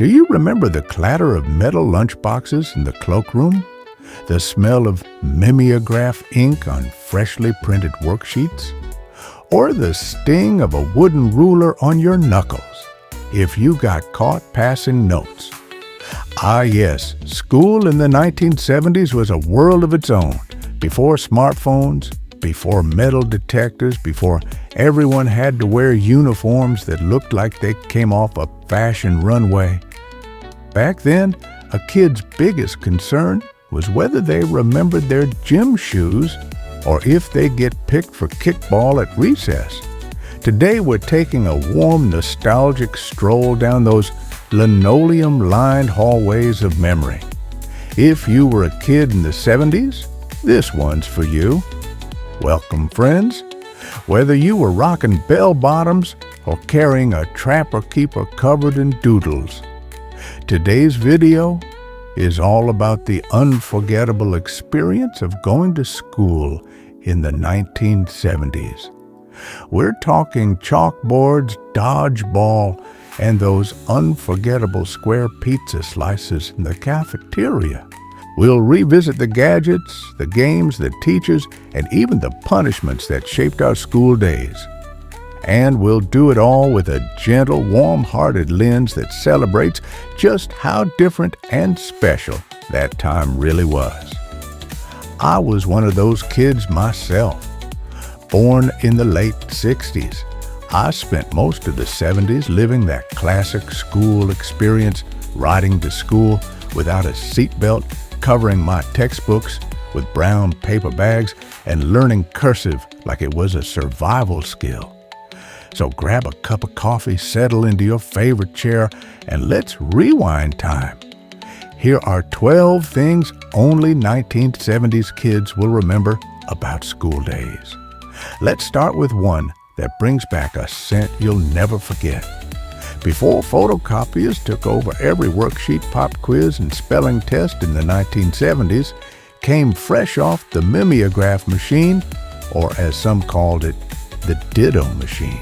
Do you remember the clatter of metal lunchboxes in the cloakroom? The smell of mimeograph ink on freshly printed worksheets? Or the sting of a wooden ruler on your knuckles if you got caught passing notes? Ah yes, school in the 1970s was a world of its own. Before smartphones, before metal detectors, before everyone had to wear uniforms that looked like they came off a fashion runway. Back then, a kid's biggest concern was whether they remembered their gym shoes or if they get picked for kickball at recess. Today we're taking a warm, nostalgic stroll down those linoleum-lined hallways of memory. If you were a kid in the 70s, this one's for you. Welcome, friends. Whether you were rocking bell-bottoms or carrying a Trapper Keeper covered in doodles, today's video is all about the unforgettable experience of going to school in the 1970s. We're talking chalkboards, dodgeball, and those unforgettable square pizza slices in the cafeteria. We'll revisit the gadgets, the games, the teachers, and even the punishments that shaped our school days. And we'll do it all with a gentle, warm-hearted lens that celebrates just how different and special that time really was. I was one of those kids myself. Born in the late 60s, I spent most of the 70s living that classic school experience, riding to school without a seatbelt, covering my textbooks with brown paper bags, and learning cursive like it was a survival skill. So grab a cup of coffee, settle into your favorite chair, and let's rewind time. Here are 12 things only 1970s kids will remember about school days. Let's start with one that brings back a scent you'll never forget. Before photocopiers took over every worksheet, pop quiz, and spelling test in the 1970s, came fresh off the Mimeograph Machine, or as some called it, the Ditto Machine.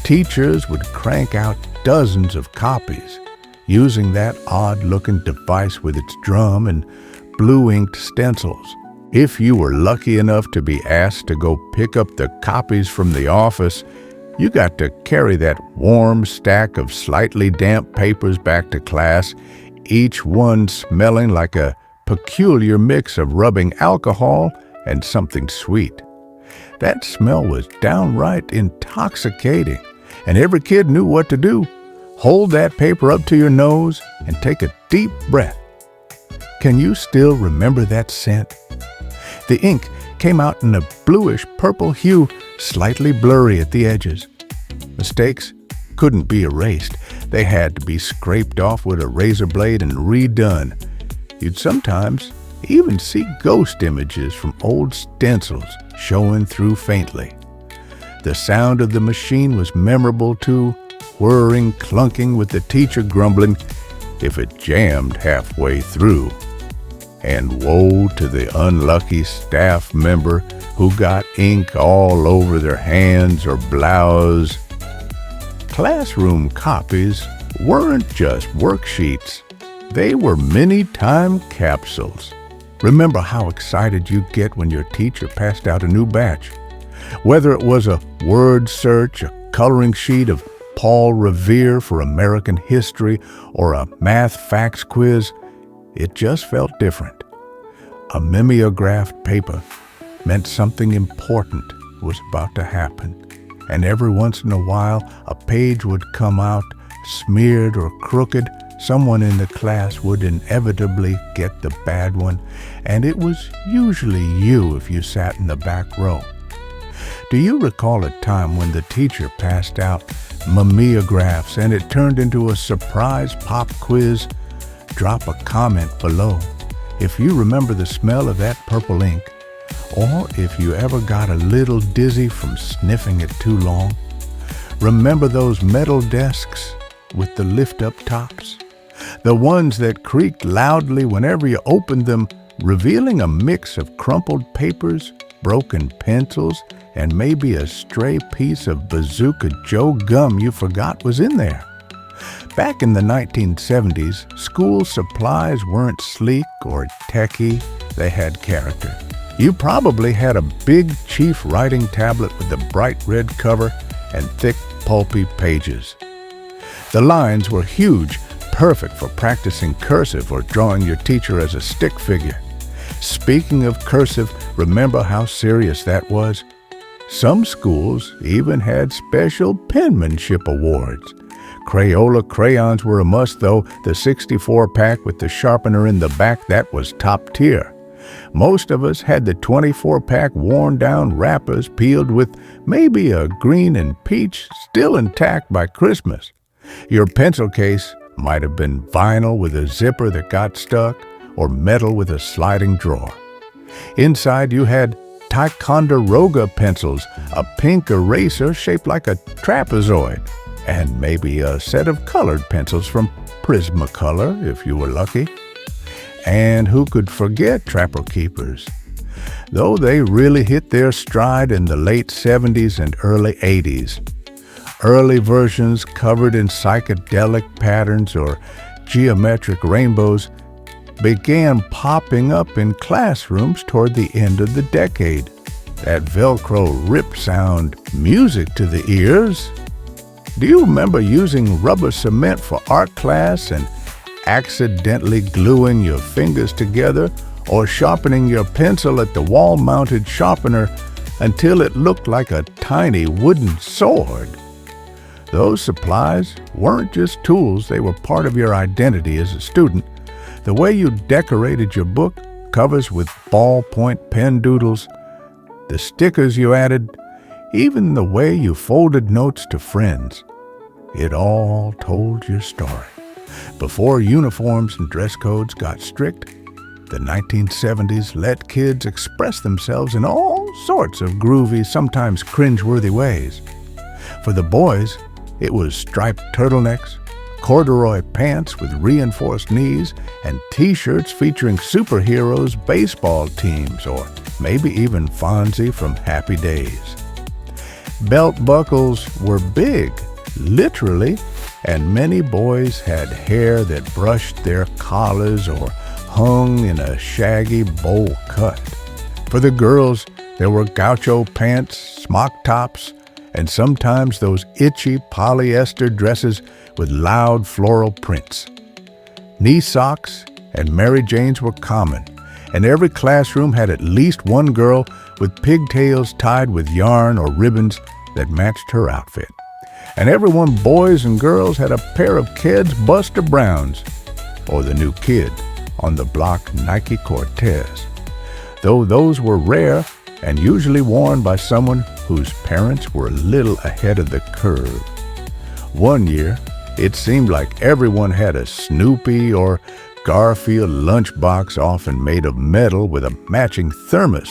Teachers would crank out dozens of copies, using that odd-looking device with its drum and blue-inked stencils. If you were lucky enough to be asked to go pick up the copies from the office, you got to carry that warm stack of slightly damp papers back to class, each one smelling like a peculiar mix of rubbing alcohol and something sweet. That smell was downright intoxicating, and every kid knew what to do. Hold that paper up to your nose and take a deep breath. Can you still remember that scent? The ink came out in a bluish-purple hue, slightly blurry at the edges. Mistakes couldn't be erased. They had to be scraped off with a razor blade and redone. You'd sometimes even see ghost images from old stencils showing through faintly. The sound of the machine was memorable too, whirring, clunking with the teacher grumbling if it jammed halfway through. And woe to the unlucky staff member who got ink all over their hands or blouse. Classroom copies weren't just worksheets. They were mini time capsules. Remember how excited you get when your teacher passed out a new batch? Whether it was a word search, a coloring sheet of Paul Revere for American history, or a math facts quiz, it just felt different. A mimeographed paper meant something important was about to happen, and every once in a while a page would come out smeared or crooked. Someone in the class would inevitably get the bad one, and it was usually you if you sat in the back row. Do you recall a time when the teacher passed out mimeographs and it turned into a surprise pop quiz? Drop a comment below if you remember the smell of that purple ink, or if you ever got a little dizzy from sniffing it too long. Remember those metal desks with the lift-up tops? The ones that creaked loudly whenever you opened them, revealing a mix of crumpled papers, broken pencils, and maybe a stray piece of Bazooka Joe gum you forgot was in there. Back in the 1970s, school supplies weren't sleek or techy, they had character. You probably had a big Chief writing tablet with a bright red cover and thick, pulpy pages. The lines were huge, perfect for practicing cursive or drawing your teacher as a stick figure. Speaking of cursive, remember how serious that was? Some schools even had special penmanship awards. Crayola crayons were a must, though. The 64-pack with the sharpener in the back, that was top tier. Most of us had the 24-pack worn-down wrappers peeled with maybe a green and peach still intact by Christmas. Your pencil case might have been vinyl with a zipper that got stuck or metal with a sliding drawer. Inside you had Ticonderoga pencils, a pink eraser shaped like a trapezoid, and maybe a set of colored pencils from Prismacolor if you were lucky. And who could forget Trapper Keepers? Though they really hit their stride in the late 70s and early 80s. Early versions covered in psychedelic patterns or geometric rainbows began popping up in classrooms toward the end of the decade. That Velcro rip sound, music to the ears. Do you remember using rubber cement for art class and accidentally gluing your fingers together or sharpening your pencil at the wall-mounted sharpener until it looked like a tiny wooden sword? Those supplies weren't just tools, they were part of your identity as a student. The way you decorated your book covers with ballpoint pen doodles, the stickers you added, even the way you folded notes to friends. It all told your story. Before uniforms and dress codes got strict, the 1970s let kids express themselves in all sorts of groovy, sometimes cringeworthy ways. For the boys, it was striped turtlenecks, corduroy pants with reinforced knees, and t-shirts featuring superheroes' baseball teams, or maybe even Fonzie from Happy Days. Belt buckles were big, literally, and many boys had hair that brushed their collars or hung in a shaggy bowl cut. For the girls, there were gaucho pants, smock tops, and sometimes those itchy polyester dresses with loud floral prints. Knee socks and Mary Janes were common, and every classroom had at least one girl with pigtails tied with yarn or ribbons that matched her outfit. And everyone, boys and girls, had a pair of Keds Buster Browns, or the new kid on the block Nike Cortez, though those were rare and usually worn by someone whose parents were a little ahead of the curve. One year, it seemed like everyone had a Snoopy or Garfield lunchbox, often made of metal with a matching thermos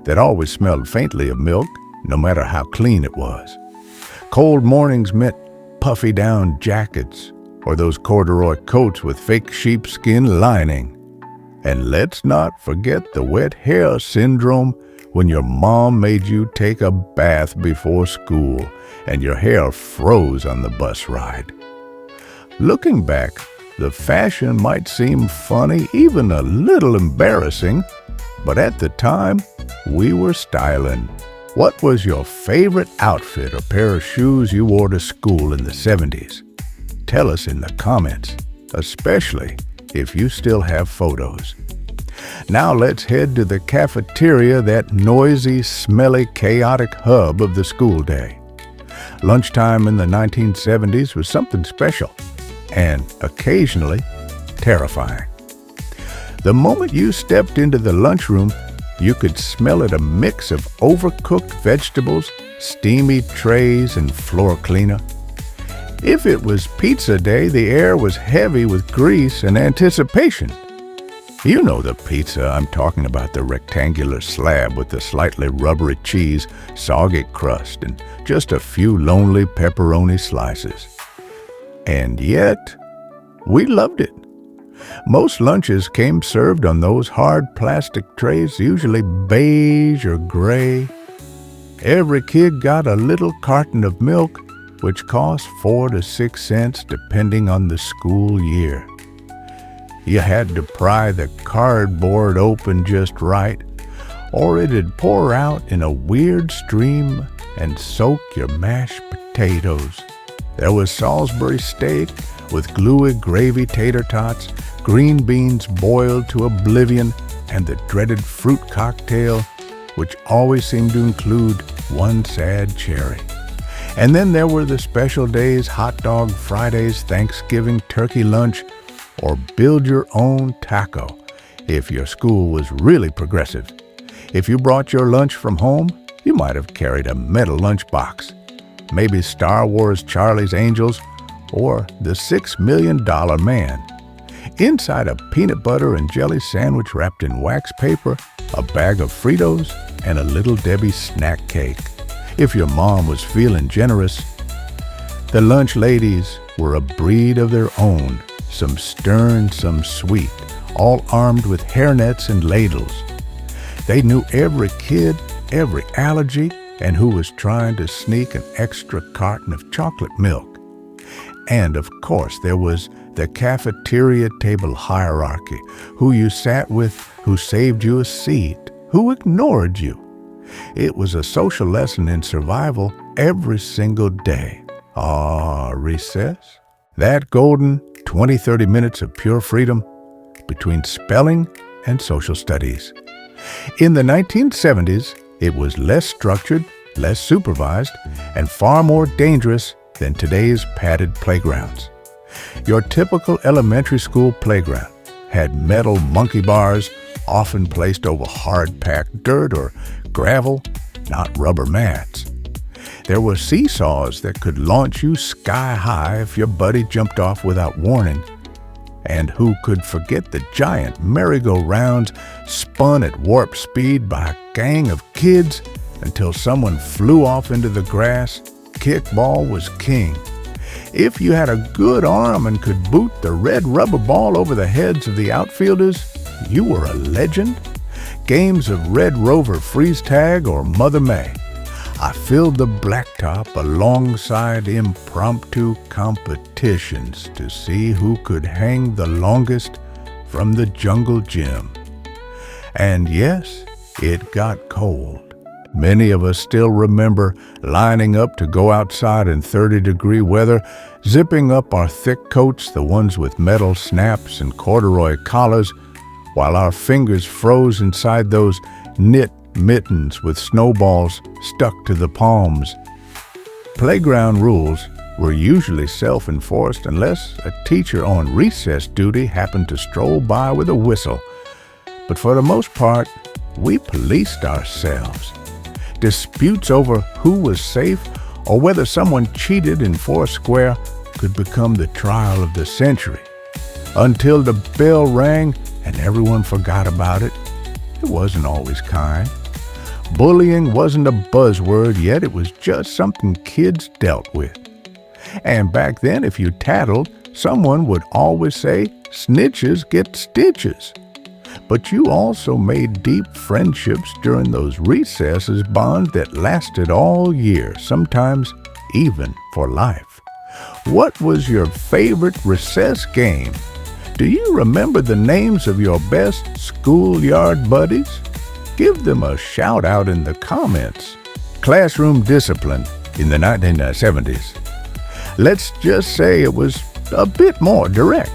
that always smelled faintly of milk, no matter how clean it was. Cold mornings meant puffy down jackets or those corduroy coats with fake sheepskin lining. And let's not forget the wet hair syndrome when your mom made you take a bath before school and your hair froze on the bus ride. Looking back, the fashion might seem funny, even a little embarrassing, but at the time, we were styling. What was your favorite outfit or pair of shoes you wore to school in the 70s? Tell us in the comments, especially if you still have photos. Now let's head to the cafeteria, that noisy, smelly, chaotic hub of the school day. Lunchtime in the 1970s was something special, and occasionally terrifying. The moment you stepped into the lunchroom, you could smell it, a mix of overcooked vegetables, steamy trays, and floor cleaner. If it was pizza day, the air was heavy with grease and anticipation. You know the pizza I'm talking about, the rectangular slab with the slightly rubbery cheese, soggy crust, and just a few lonely pepperoni slices. And yet, we loved it. Most lunches came served on those hard plastic trays, usually beige or gray. Every kid got a little carton of milk, which cost 4 to 6 cents depending on the school year. You had to pry the cardboard open just right, or it'd pour out in a weird stream and soak your mashed potatoes. There was Salisbury steak with gluey gravy tater tots, green beans boiled to oblivion, and the dreaded fruit cocktail, which always seemed to include one sad cherry. And then there were the special days, hot dog Fridays, Thanksgiving turkey lunch, or build your own taco if your school was really progressive. If you brought your lunch from home, you might have carried a metal lunchbox, maybe Star Wars Charlie's Angels or the $6 Million Man. Inside a peanut butter and jelly sandwich wrapped in wax paper, a bag of Fritos, and a Little Debbie snack cake. If your mom was feeling generous, the lunch ladies were a breed of their own, some stern, some sweet, all armed with hairnets and ladles. They knew every kid, every allergy, and who was trying to sneak an extra carton of chocolate milk. And of course, there was the cafeteria table hierarchy, who you sat with, who saved you a seat, who ignored you. It was a social lesson in survival every single day. Recess. That golden 20-30 minutes of pure freedom between spelling and social studies. In the 1970s, it was less structured, less supervised, and far more dangerous than today's padded playgrounds. Your typical elementary school playground had metal monkey bars, often placed over hard-packed dirt or gravel, not rubber mats. There were seesaws that could launch you sky high if your buddy jumped off without warning. And who could forget the giant merry-go-rounds spun at warp speed by a gang of kids until someone flew off into the grass? Kickball was king. If you had a good arm and could boot the red rubber ball over the heads of the outfielders, you were a legend. Games of Red Rover freeze tag or Mother May. I filled the blacktop alongside impromptu competitions to see who could hang the longest from the jungle gym. And yes, it got cold. Many of us still remember lining up to go outside in 30-degree weather, zipping up our thick coats, the ones with metal snaps and corduroy collars, while our fingers froze inside those knit mittens with snowballs stuck to the palms. Playground rules were usually self-enforced unless a teacher on recess duty happened to stroll by with a whistle. But for the most part, we policed ourselves. Disputes over who was safe or whether someone cheated in Foursquare could become the trial of the century. Until the bell rang and everyone forgot about it. It wasn't always kind. Bullying wasn't a buzzword, yet it was just something kids dealt with. And back then, if you tattled, someone would always say, "Snitches get stitches." But you also made deep friendships during those recesses, bonds that lasted all year, sometimes even for life. What was your favorite recess game? Do you remember the names of your best schoolyard buddies? Give them a shout out in the comments. Classroom discipline in the 1970s. Let's just say it was a bit more direct.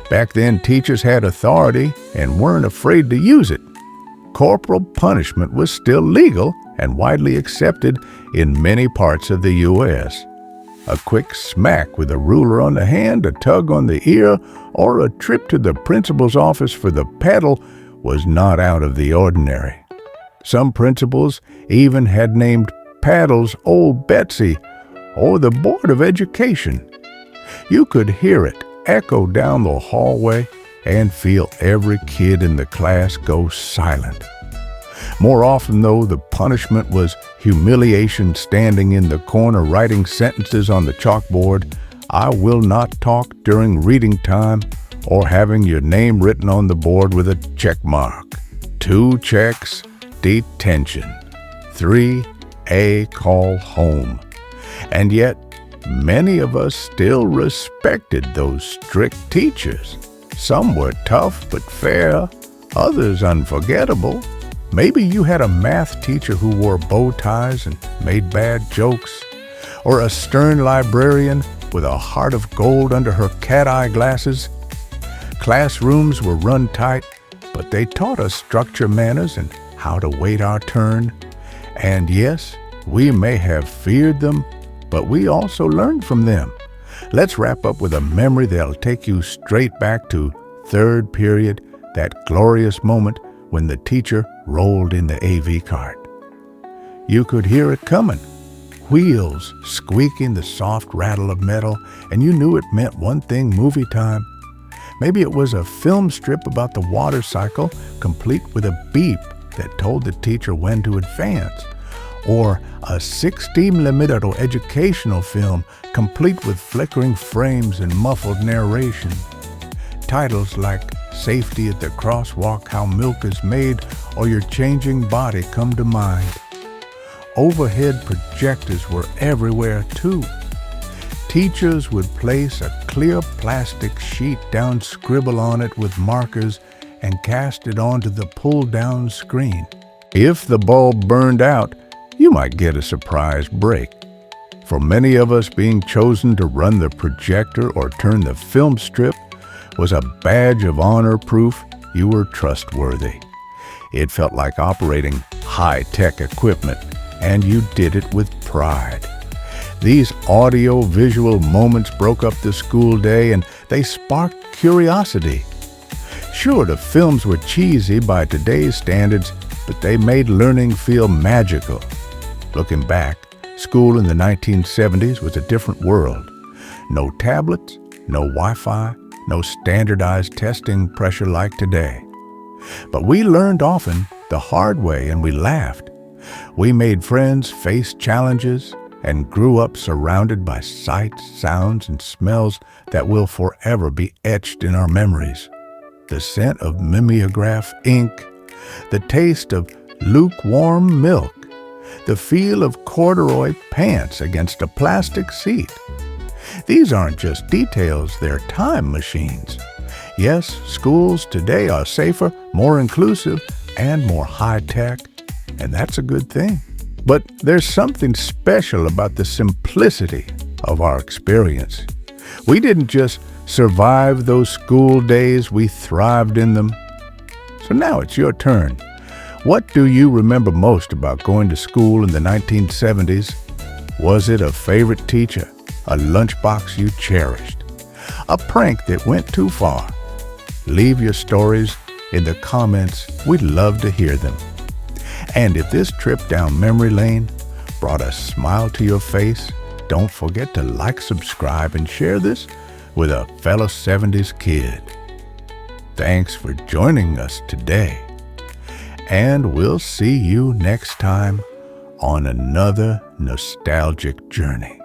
Back then, teachers had authority and weren't afraid to use it. Corporal punishment was still legal and widely accepted in many parts of the U.S. A quick smack with a ruler on the hand, a tug on the ear, or a trip to the principal's office for the paddle was not out of the ordinary. Some principals even had named paddles Old Betsy or the Board of Education. You could hear it echo down the hallway and feel every kid in the class go silent. More often, though, the punishment was humiliation, standing in the corner writing sentences on the chalkboard, "I will not talk during reading time," or having your name written on the board with a check mark. 2 checks, detention. 3, a call home. And yet, many of us still respected those strict teachers. Some were tough but fair, others unforgettable. Maybe you had a math teacher who wore bow ties and made bad jokes, or a stern librarian with a heart of gold under her cat-eye glasses. Classrooms were run tight, but they taught us structure, manners, and how to wait our turn. And yes, we may have feared them, but we also learned from them. Let's wrap up with a memory that'll take you straight back to third period, that glorious moment when the teacher rolled in the AV cart. You could hear it coming, wheels squeaking the soft rattle of metal, and you knew it meant one thing: movie time. Maybe it was a film strip about the water cycle, complete with a beep that told the teacher when to advance, or a 16mm educational film, complete with flickering frames and muffled narration. Titles like Safety at the Crosswalk, How Milk is Made, or Your Changing Body come to mind. Overhead projectors were everywhere too. Teachers would place a clear plastic sheet down, scribble on it with markers, and cast it onto the pull-down screen. If the bulb burned out, you might get a surprise break. For many of us, being chosen to run the projector or turn the film strip was a badge of honor, proof you were trustworthy. It felt like operating high-tech equipment, and you did it with pride. These audio-visual moments broke up the school day, and they sparked curiosity. Sure, the films were cheesy by today's standards, but they made learning feel magical. Looking back, school in the 1970s was a different world. No tablets, no Wi-Fi, no standardized testing pressure like today. But we learned often the hard way, and we laughed. We made friends, faced challenges, and grew up surrounded by sights, sounds, and smells that will forever be etched in our memories. The scent of mimeograph ink, the taste of lukewarm milk, the feel of corduroy pants against a plastic seat. These aren't just details, they're time machines. Yes, schools today are safer, more inclusive, and more high-tech, and that's a good thing. But there's something special about the simplicity of our experience. We didn't just survive those school days, we thrived in them. So now it's your turn. What do you remember most about going to school in the 1970s? Was it a favorite teacher, a lunchbox you cherished, a prank that went too far? Leave your stories in the comments. We'd love to hear them. And if this trip down memory lane brought a smile to your face, don't forget to like, subscribe, and share this with a fellow 70s kid. Thanks for joining us today, and we'll see you next time on another nostalgic journey.